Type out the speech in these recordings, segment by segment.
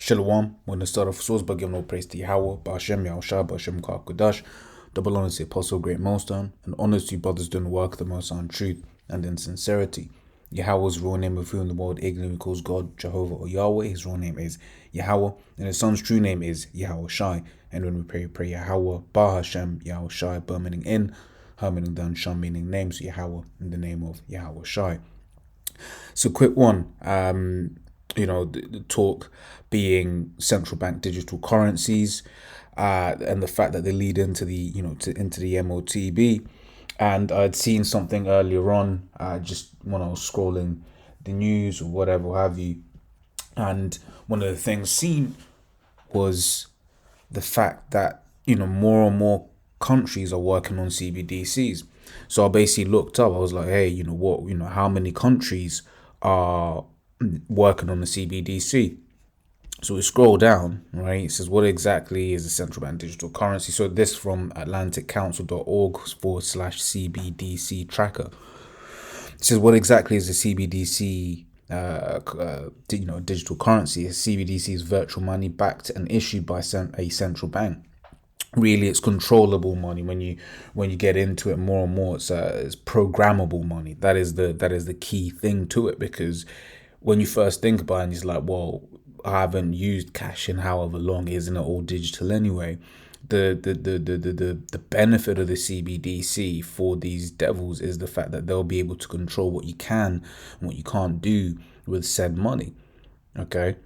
Shalom, when the start of source by giving all praise to Yahweh, Ba'ashem, Yahushua, Ba'ashem, Kodash, double honors to the Apostle, Great Millstone, and honors to you brothers doing the work of the Most High in truth and in sincerity. Yahweh's real name of whom the world ignorantly calls God, Jehovah, or Yahweh. His real name is Yahweh, and his son's true name is Yahushai. And when we pray Yahweh, Ba'ashem, Yahushai, Ba meaning in, Ha meaning done, Sham meaning name, so Yahweh in the name of Yahushai. So quick one, the talk being central bank digital currencies, and the fact that they lead into the into the MOTB. And I'd seen something earlier on, just when I was scrolling the news or whatever have you, and one of the things seen was the fact that more and more countries are working on CBDCs. So I basically looked up. I was like, hey, how many countries are working on the CBDC? So we scroll down, right? It says, what exactly is a central bank digital currency? So this from atlanticcouncil.org/CBDC tracker. It says, what exactly is a CBDC? Digital currency. A CBDC is virtual money backed and issued by a central bank. Really, it's controllable money. When you get into it more and more, it's programmable money. That is the key thing to it, because when you first think about it, it's like, well, I haven't used cash in however long, isn't it all digital anyway? The benefit of the CBDC for these devils is the fact that they'll be able to control what you can and what you can't do with said money. Okay.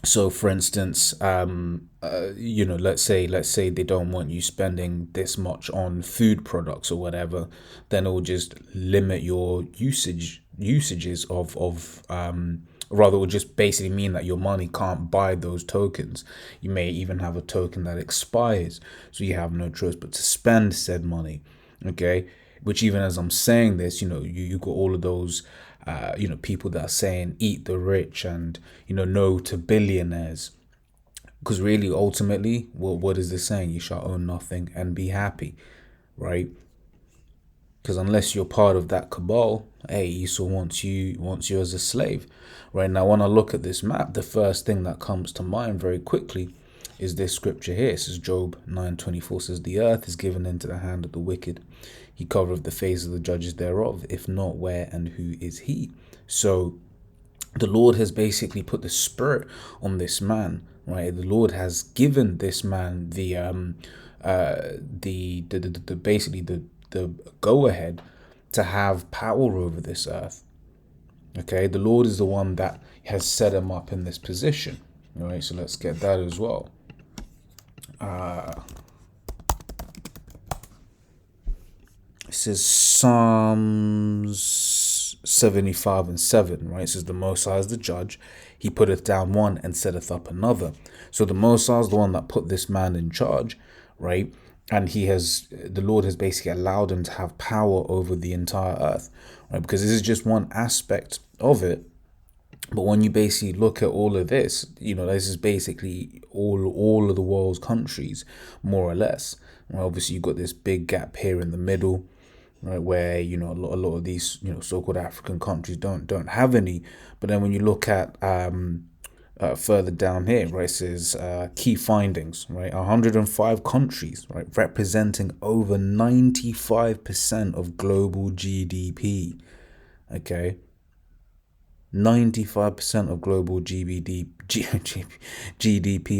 So for instance, let's say they don't want you spending this much on food products or whatever, then it will just limit your usages of rather, it will just basically mean that your money can't buy those tokens. You may even have a token that expires, so you have no choice but to spend said money. Okay, which even as I'm saying this, you got all of those people that are saying eat the rich and no to billionaires, because really ultimately, what is this saying? You shall own nothing and be happy, right? Because unless you're part of that cabal, hey, Esau wants you as a slave. Right now, when I look at this map, the first thing that comes to mind very quickly is this scripture here. It says Job 9:24 says, the earth is given into the hand of the wicked. He covereth the face of the judges thereof. If not, where and who is he? So the Lord has basically put the spirit on this man, right? The Lord has given this man the go ahead to have power over this earth. Okay, the Lord is the one that has set him up in this position. All right, so let's get that as well. It says Psalms 75:7, right? It says, the Most High is the judge. He putteth down one and setteth up another. So the Most High is the one that put this man in charge, right? And the Lord has basically allowed him to have power over the entire earth, right? Because this is just one aspect of it. But when you basically look at all of this, this is basically all of the world's countries, more or less. Right? Obviously, you've got this big gap here in the middle, right, where a lot of these so-called African countries don't have any. But then when you look at further down here, right, it says key findings, right, 105 countries, right, representing over 95% of global GDP. Okay, 95% of global GDP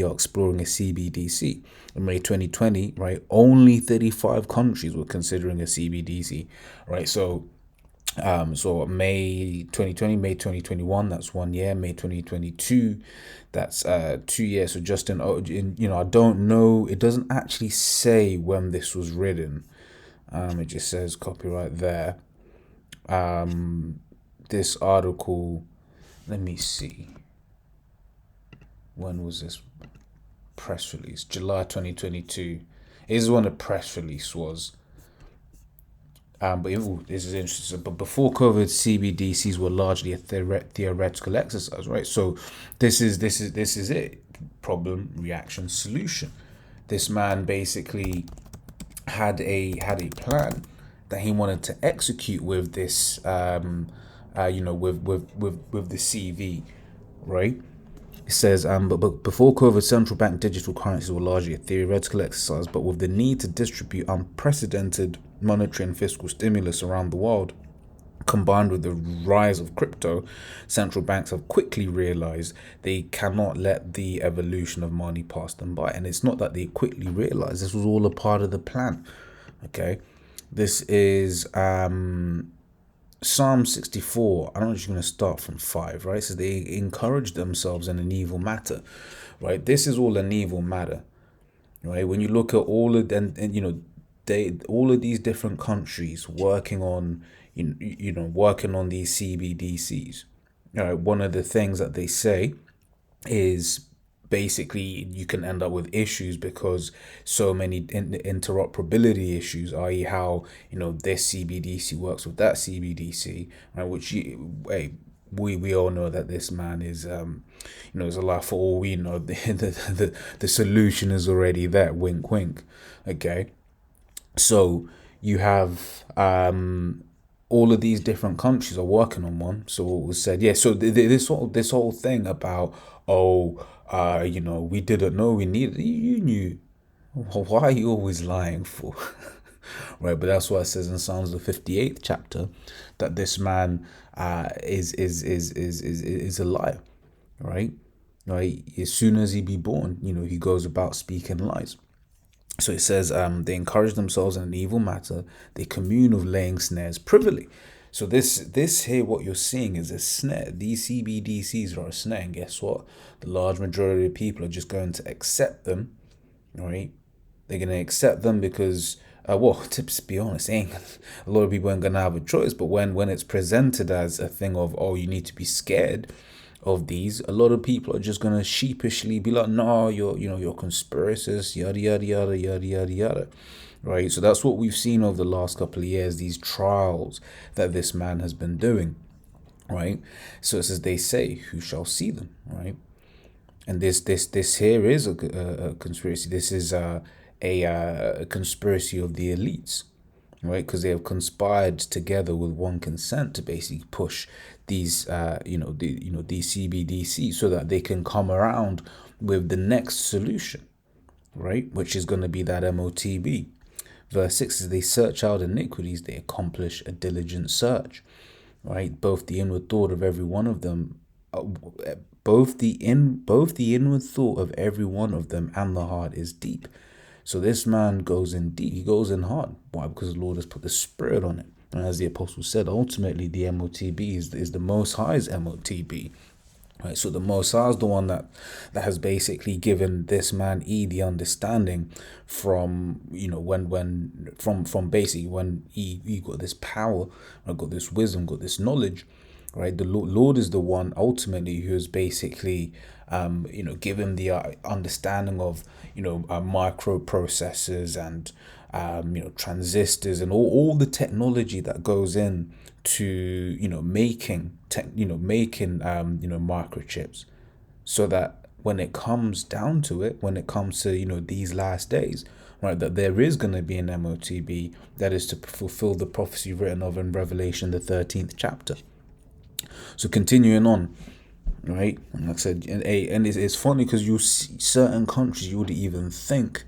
are exploring a CBDC. In May 2020, right, only 35 countries were considering a CBDC, right? So May 2020, May 2021, that's 1 year. May 2022, that's 2 years. So just in I don't know. It doesn't actually say when this was written. It just says copyright there. This article, let me see. When was this press release? July 2022. This is when the press release was. But this is interesting. But before COVID, CBDCs were largely a theoretical exercise, right? So this is it. Problem, reaction, solution. This man basically had a plan that he wanted to execute with this, with the CV, right? It says, but before COVID, central bank digital currencies were largely a theoretical exercise, but with the need to distribute unprecedented monetary and fiscal stimulus around the world, combined with the rise of crypto, central banks have quickly realized they cannot let the evolution of money pass them by. And it's not that they quickly realized, this was all a part of the plan. Okay. This is Psalm 64. I'm just going to start from 5, right? So they encourage themselves in an evil matter, right? This is all an evil matter, right? When you look at all of them, and all of these different countries working on, working on these CBDCs. One of the things that they say is basically you can end up with issues because so many interoperability issues, i.e. how this CBDC works with that CBDC, right? Which we all know that this man is is alive. For all we know, the solution is already there. Wink, wink. Okay, so you have all of these different countries are working on one. So what was said, yeah. So this whole thing about we didn't know we needed. You knew. Why are you always lying for? Right, but that's what it says in Psalms the 58th chapter, that this man is a liar, right? Right. As soon as he be born, he goes about speaking lies. So it says, they encourage themselves in an evil matter. They commune of laying snares privily. So this here, what you're seeing is a snare. These CBDCs are a snare. And guess what? The large majority of people are just going to accept them, right? They're going to accept them because, to be honest, a lot of people ain't going to have a choice. But when it's presented as a thing of, oh, you need to be scared of these, a lot of people are just gonna sheepishly be like, no, you're conspiracists, yada yada yada yada yada yada, right? So that's what we've seen over the last couple of years, these trials that this man has been doing, right? So it says, they say, who shall see them, right? And this here is a conspiracy. This is a conspiracy of the elites, right? Because they have conspired together with one consent to basically push these, these CBDC so that they can come around with the next solution, right? Which is going to be that MOTB. Verse 6 is, they search out iniquities, they accomplish a diligent search, right? Both the inward thought of every one of them, both the inward thought of every one of them and the heart is deep. So this man goes in deep. He goes in hard. Why? Because the Lord has put the Spirit on it. And as the apostle said, ultimately the MOTB is the Most High's MOTB. Right? So the Most High is the one that has basically given this man the understanding from, from basically when he got this power, got this wisdom, got this knowledge. Right, the Lord is the one ultimately who is basically, given the understanding of, microprocessors and, transistors and all the technology that goes in to, making microchips, so that when it comes down to it, when it comes to, these last days, right, that there is going to be an MOTB that is to fulfill the prophecy written of in Revelation the 13th chapter. So continuing on, right, and like I said, and it's funny because you see certain countries you would even think,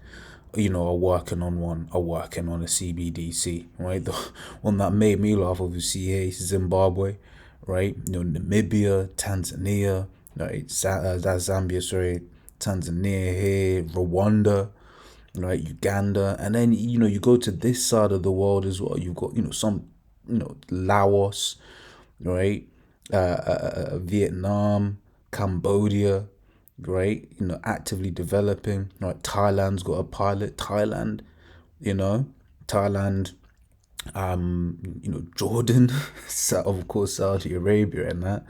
are working on a CBDC, right? The one that made me laugh, obviously, is Zimbabwe, right? Namibia, Tanzania, right? That's Zambia, sorry, Tanzania here, Rwanda, right? Uganda, and then you go to this side of the world as well. You've got some, Laos, right? Vietnam, Cambodia, right? Actively developing. Right, Thailand's got a pilot. Thailand, Jordan, of course, Saudi Arabia and that,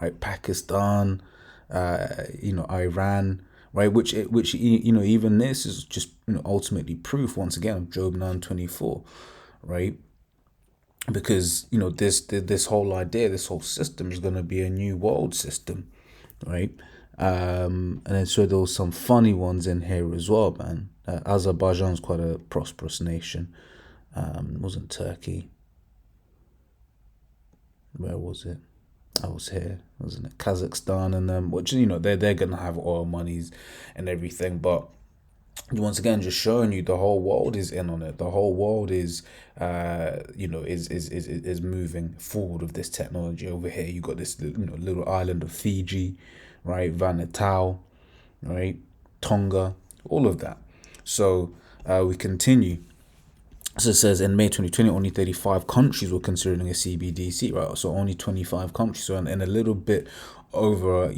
right? Pakistan, Iran, right? Which even this is just ultimately proof once again of Job 9:24, right? Because this whole idea, this whole system is going to be a new world system, right? And then so there was some funny ones in here as well, man. Azerbaijan's quite a prosperous nation. It wasn't Turkey. Where was it? I was here. I was in Kazakhstan, and which they're gonna have oil monies and everything, but once again, just showing you the whole world is in on it. The whole world is, is moving forward with this technology. Over here, you got this little island of Fiji, right? Vanuatu, right? Tonga, all of that. So we continue. So it says in May 2020, only 35 countries were considering a CBDC, right? So only 25 countries. So in a little bit over,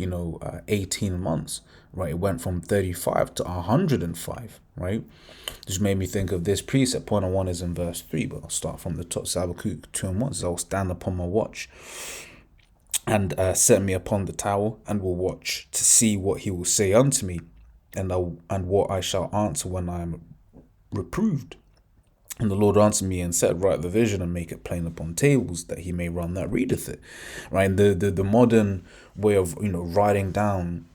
18 months, right? It went from 35 to 105, right? This made me think of this precept. Point on one is in verse 3, but I'll start from the top. So Habakkuk 2 and 1 says, I will stand upon my watch and set me upon the tower and will watch to see what he will say unto me and what I shall answer when I am reproved. And the Lord answered me and said, write the vision and make it plain upon tables, that he may run that readeth it. Right? And the modern way of writing down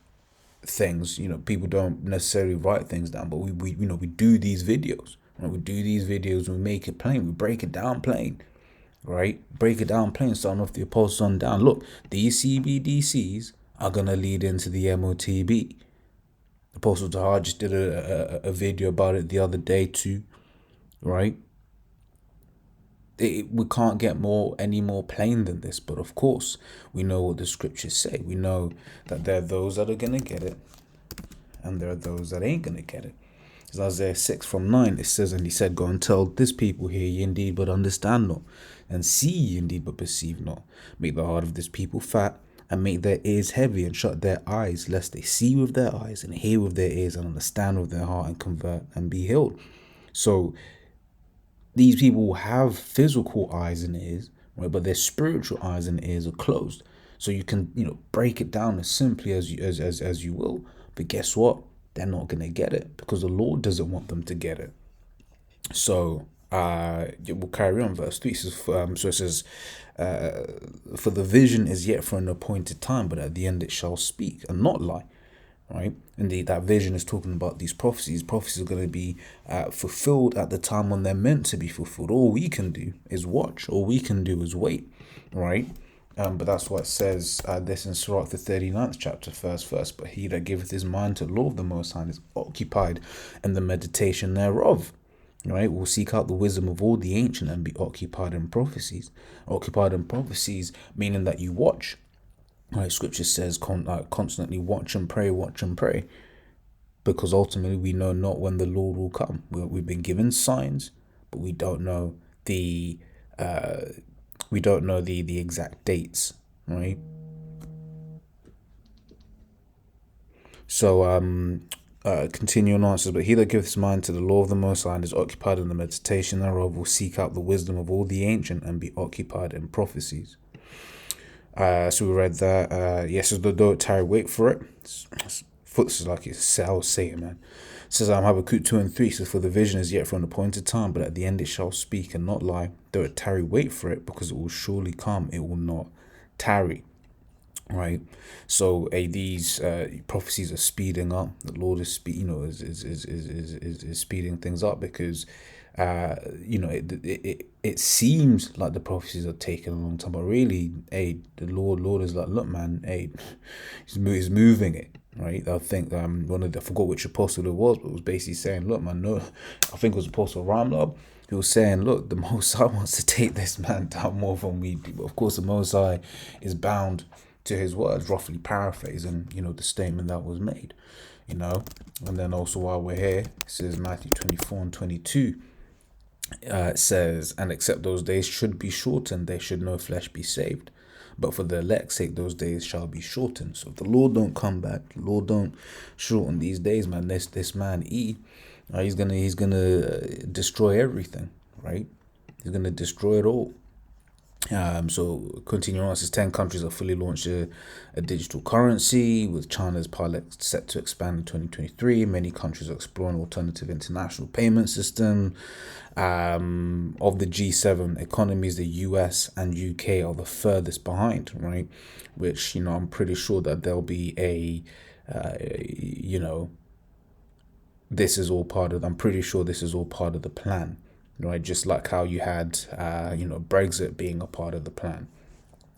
things, people don't necessarily write things down, but we do these videos. Right? We do these videos, we make it plain, we break it down plain. Right? Break it down plain, starting off the apostles on down. Look, these CBDCs are gonna lead into the MOTB. Apostle Tahar just did a video about it the other day too. Right? We can't get any more plain than this, but of course we know what the scriptures say. We know that there are those that are going to get it and there are those that ain't going to get it. As Isaiah 6:9, it says, and he said, go and tell this people, hear ye indeed but understand not, and see ye indeed but perceive not. Make the heart of this people fat, and make their ears heavy, and shut their eyes, lest they see with their eyes and hear with their ears and understand with their heart and convert and be healed. So these people have physical eyes and ears, right? But their spiritual eyes and ears are closed. So you can, break it down as simply as you will. But guess what? They're not going to get it because the Lord doesn't want them to get it. So we'll carry on. Verse 3 says, so it says, for the vision is yet for an appointed time, but at the end it shall speak and not lie. Right? Indeed, that vision is talking about these prophecies. Prophecies are going to be fulfilled at the time when they're meant to be fulfilled. All we can do is watch. All we can do is wait. Right? But that's what it says this in Sirach, the 39th chapter, first verse. But he that giveth his mind to the law of the Most High is occupied in the meditation thereof. Right? Will seek out the wisdom of all the ancient and be occupied in prophecies. Occupied in prophecies, meaning that you watch. Right, scripture says constantly watch and pray, because ultimately we know not when the Lord will come. We've been given signs, but we don't know the exact dates, right? So continuing on, says, but he that giveth his mind to the law of the Most High and is occupied in the meditation thereof will seek out the wisdom of all the ancient and be occupied in prophecies. So we read that. Yes, as the don't tarry, wait for it. It's like I was saying, man. It says, Habakkuk 2 and 3 says, for the vision is yet for an appointed time, but at the end it shall speak and not lie. Though it tarry, wait for it, because it will surely come. It will not tarry. Right. So these prophecies are speeding up. The Lord is is speeding things up because it seems like the prophecies are taking a long time, but really, the Lord is like, look, man, he's moving it, right? I think I forgot which apostle it was, but it was basically saying, look, man, no, I think it was Apostle Reupload. He was saying, look, the Most High wants to take this man down more than we do, but of course, the Most High is bound to his words, roughly paraphrasing, the statement that was made, And then also while we're here, it says Matthew 24 and 22. It says, and except those days should be shortened, there should no flesh be saved. But for the elect's sake, those days shall be shortened. So if the Lord don't come back, the Lord don't shorten these days, man, this man he's gonna destroy everything, right? He's gonna destroy it all. So continuing on, it says 10 countries have fully launched a digital currency, with China's pilot set to expand in 2023. Many countries are exploring alternative international payment system. Of the G7 economies, the US and UK are the furthest behind, right? Which, I'm pretty sure that there'll be I'm pretty sure this is all part of the plan. Right, just like how you had, Brexit being a part of the plan.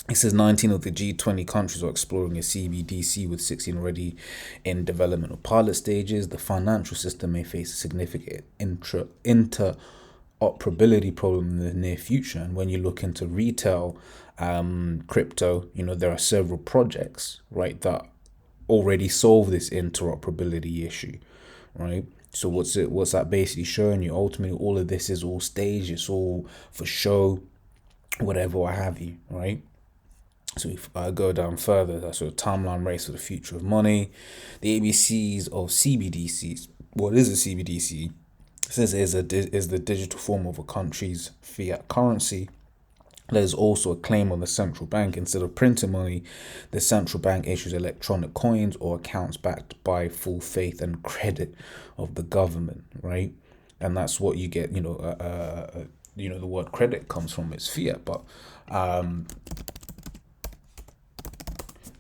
It says 19 of the G20 countries are exploring a CBDC, with 16 already in development or pilot stages. The financial system may face a significant interoperability problem in the near future. And when you look into retail crypto, there are several projects, right, that already solve this interoperability issue, right? So what's that basically showing you? Ultimately, all of this is all staged. It's all for show, whatever, what have you, right? So if I go down further, that's a timeline race for the future of money, the ABCs of CBDCs. What is a CBDC? It says it is the digital form of a country's fiat currency. There's also a claim on the central bank. Instead of printing money, the central bank issues electronic coins or accounts backed by full faith and credit of the government, right? And that's what you get. The word credit comes from its fiat, but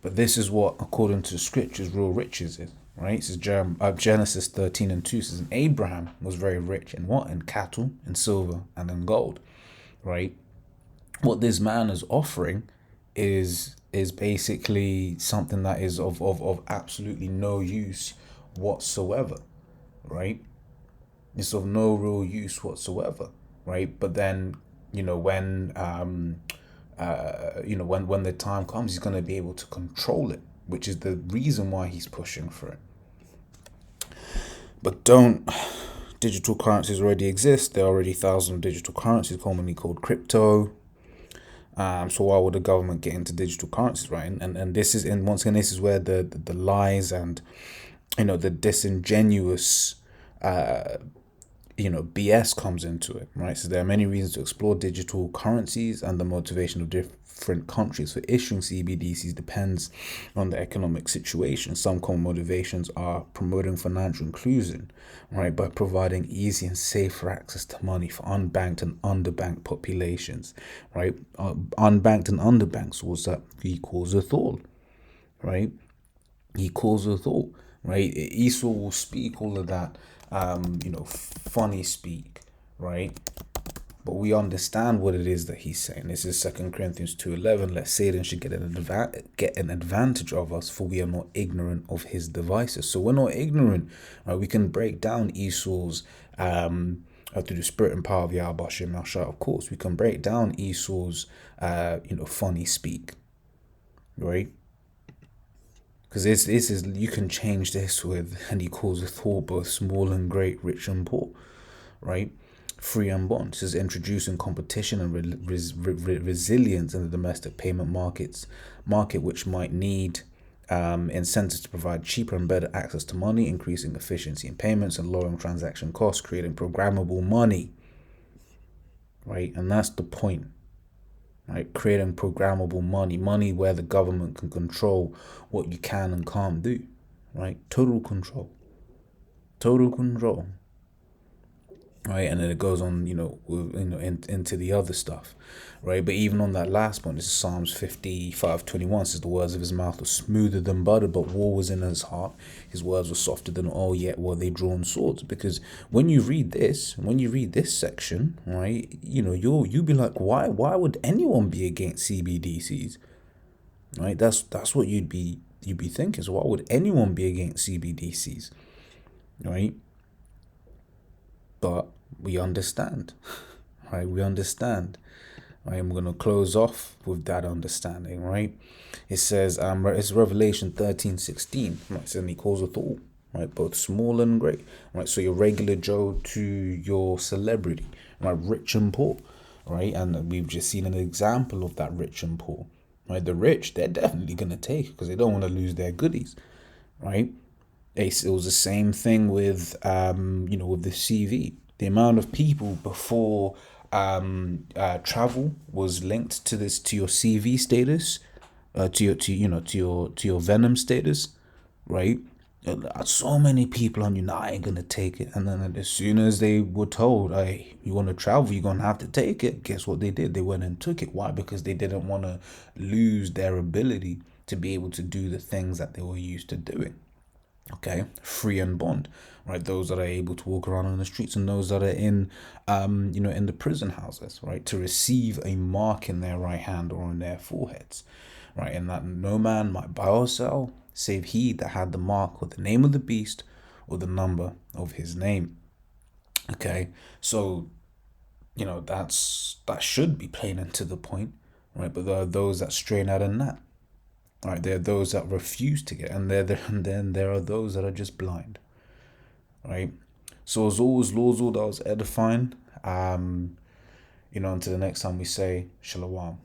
this is what, according to the scriptures, real riches is, right? It says Genesis 13:2 says, and Abraham was very rich in what? In cattle, in silver, and in gold, right? What this man is offering is basically something that is of absolutely no use whatsoever, right? It's of no real use whatsoever, right? But then, when the time comes, he's going to be able to control it, which is the reason why he's pushing for it. But digital currencies already exist. There are already thousands of digital currencies, commonly called crypto. So why would the government get into digital currencies, right? And this is, and once again, this is where the lies and the disingenuous BS comes into it, right? So there are many reasons to explore digital currencies, and the motivation of different countries for issuing CBDCs depends on the economic situation. Some common motivations are promoting financial inclusion, right, by providing easy and safer access to money for unbanked and underbanked populations, right? Unbanked and underbanked, so what's that? Equals a thought, right? Equals a thought, right? Esau will speak all of that, funny speak, right? But we understand what it is that he's saying. This is 2 Corinthians 2:11. Let Satan should get an advantage of us, for we are not ignorant of his devices. So we're not ignorant, right? We can break down Esau's through the spirit and power of Yahweh Shem Yahshua, of course. We can break down Esau's funny speak, right? Because this is, you can change this with, and he calls a thought both small and great, rich and poor, right? Free and bond. This is introducing competition and resilience in the domestic payment market, which might need incentives to provide cheaper and better access to money, increasing efficiency in payments and lowering transaction costs, creating programmable money, right? And that's the point, right? Creating programmable money where the government can control what you can and can't do, right? Total control, right? And then it goes on, into the other stuff, right? But even on that last point, this is Psalms 55:21 says, the words of his mouth were smoother than butter, but war was in his heart. His words were softer than oil, yet were they drawn swords. Because when you read this section, right, you'll be like, why would anyone be against CBDCs, right? That's what you'd be thinking. So why would anyone be against CBDCs, right? But we understand, right? We understand, right? I'm going to close off with that understanding, right? It says, it's Revelation 13:16, right? It says, and he calls a thought, right? Both small and great, right? So your regular Joe to your celebrity, right? Rich and poor, right? And we've just seen an example of that rich and poor, right? The rich, they're definitely going to take, because they don't want to lose their goodies, right? It was the same thing with with the CV. The amount of people before travel was linked to your CV status, to your Venom status, right? So many on you, nah, I ain't gonna take it. And then as soon as they were told, hey, you want to travel, you're gonna have to take it. Guess what they did? They went and took it. Why? Because they didn't want to lose their ability to be able to do the things that they were used to doing. Okay, free and bond, right? Those that are able to walk around on the streets, and those that are in, in the prison houses, right? To receive a mark in their right hand or on their foreheads, right? And that no man might buy or sell save he that had the mark or the name of the beast or the number of his name. Okay, so that should be plain and to the point, right? But there are those that strain out in that. Right, there are those that refuse to get, and and then there are those that are just blind. Right. So as always, Lord's all that was edifying. Until the next time we say Shalom.